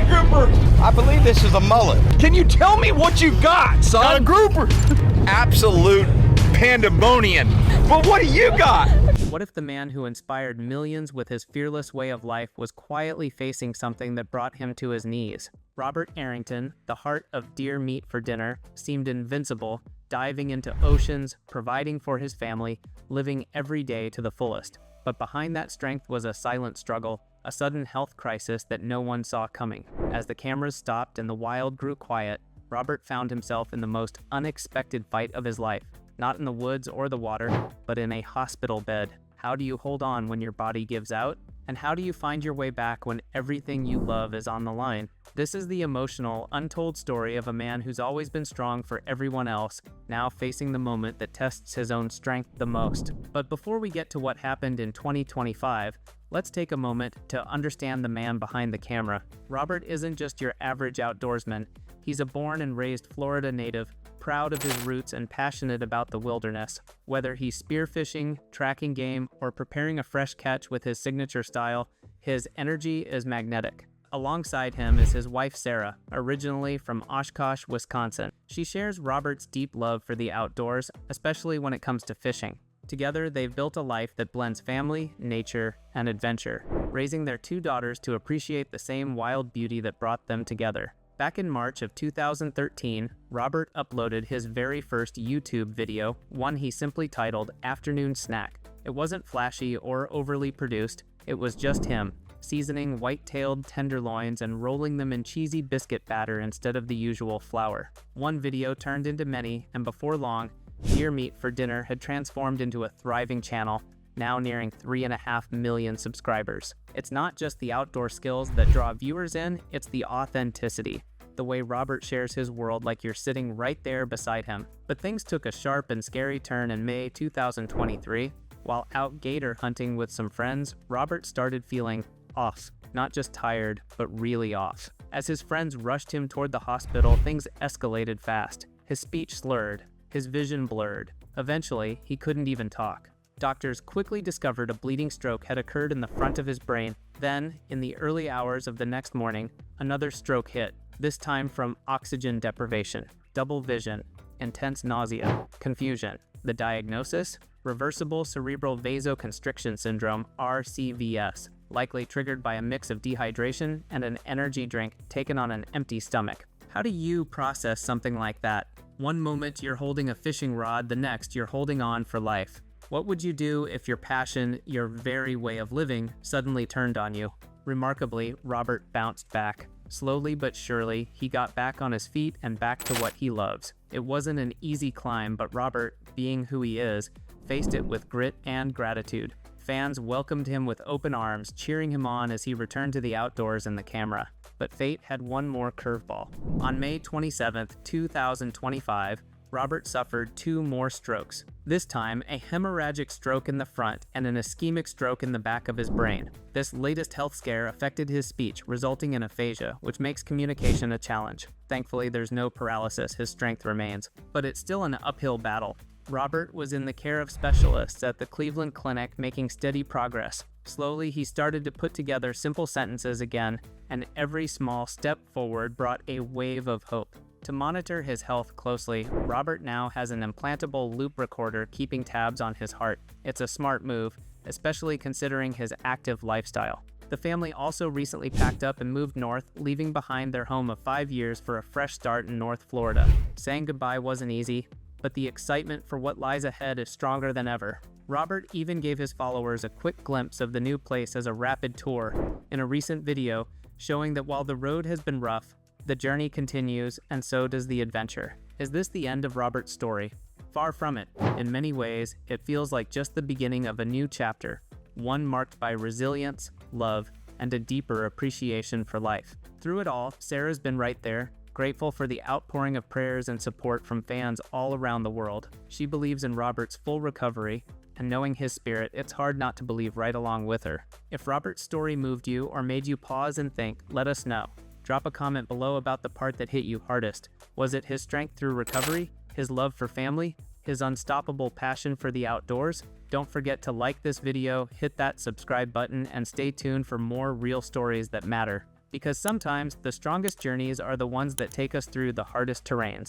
grouper? I believe this is a mullet. Can you tell me what you got, son? Got a grouper. Absolute pandemonium. But what do you got? What if the man who inspired millions with his fearless way of life was quietly facing something that brought him to his knees? Robert Arrington, the heart of deer meat for dinner, seemed invincible, diving into oceans, providing for his family, living every day to the fullest. But behind that strength was a silent struggle, a sudden health crisis that no one saw coming. As the cameras stopped and the wild grew quiet, Robert found himself in the most unexpected fight of his life. Not in the woods or the water, but in a hospital bed. How do you hold on when your body gives out? And how do you find your way back when everything you love is on the line? This is the emotional, untold story of a man who's always been strong for everyone else, now facing the moment that tests his own strength the most. But before we get to what happened in 2025, let's take a moment to understand the man behind the camera. Robert isn't just your average outdoorsman. He's a born and raised Florida native, proud of his roots and passionate about the wilderness. Whether he's spearfishing, tracking game, or preparing a fresh catch with his signature style, his energy is magnetic. Alongside him is his wife Sarah, originally from Oshkosh, Wisconsin. She shares Robert's deep love for the outdoors, especially when it comes to fishing. Together, they've built a life that blends family, nature, and adventure, raising their two daughters to appreciate the same wild beauty that brought them together. Back in March of 2013, Robert uploaded his very first YouTube video, one he simply titled Afternoon Snack. It wasn't flashy or overly produced, it was just him, seasoning white-tailed tenderloins and rolling them in cheesy biscuit batter instead of the usual flour. One video turned into many, and before long, Deer Meat for Dinner had transformed into a thriving channel, now nearing 3.5 million subscribers. It's not just the outdoor skills that draw viewers in, it's the authenticity. The way Robert shares his world like you're sitting right there beside him. But things took a sharp and scary turn in May 2023. While out gator hunting with some friends, Robert started feeling off. Not just tired, but really off. As his friends rushed him toward the hospital, things escalated fast. His speech slurred, his vision blurred. Eventually, he couldn't even talk. Doctors quickly discovered a bleeding stroke had occurred in the front of his brain. Then, in the early hours of the next morning, another stroke hit, this time from oxygen deprivation, double vision, intense nausea, confusion. The diagnosis? Reversible cerebral vasoconstriction syndrome, RCVS, likely triggered by a mix of dehydration and an energy drink taken on an empty stomach. How do you process something like that? One moment you're holding a fishing rod, the next you're holding on for life. What would you do if your passion, your very way of living, suddenly turned on you? Remarkably, Robert bounced back. Slowly but surely, he got back on his feet and back to what he loves. It wasn't an easy climb, but Robert, being who he is, faced it with grit and gratitude. Fans welcomed him with open arms, cheering him on as he returned to the outdoors and the camera. But fate had one more curveball. On May 27, 2025, Robert suffered two more strokes. This time, a hemorrhagic stroke in the front and an ischemic stroke in the back of his brain. This latest health scare affected his speech, resulting in aphasia, which makes communication a challenge. Thankfully, there's no paralysis, his strength remains. But it's still an uphill battle. Robert was in the care of specialists at the Cleveland Clinic, making steady progress. Slowly, he started to put together simple sentences again, and every small step forward brought a wave of hope. To monitor his health closely, Robert now has an implantable loop recorder keeping tabs on his heart. It's a smart move, especially considering his active lifestyle. The family also recently packed up and moved north, leaving behind their home of 5 years for a fresh start in North Florida. Saying goodbye wasn't easy, but the excitement for what lies ahead is stronger than ever. Robert even gave his followers a quick glimpse of the new place as a rapid tour in a recent video, showing that while the road has been rough, the journey continues, and so does the adventure. Is this the end of Robert's story? Far from it. In many ways, it feels like just the beginning of a new chapter, one marked by resilience, love, and a deeper appreciation for life. Through it all, Sarah's been right there, grateful for the outpouring of prayers and support from fans all around the world. She believes in Robert's full recovery, and knowing his spirit, it's hard not to believe right along with her. If Robert's story moved you or made you pause and think, let us know. Drop a comment below about the part that hit you hardest. Was it his strength through recovery, his love for family, his unstoppable passion for the outdoors? Don't forget to like this video, hit that subscribe button, and stay tuned for more real stories that matter. because sometimes the strongest journeys are the ones that take us through the hardest terrains.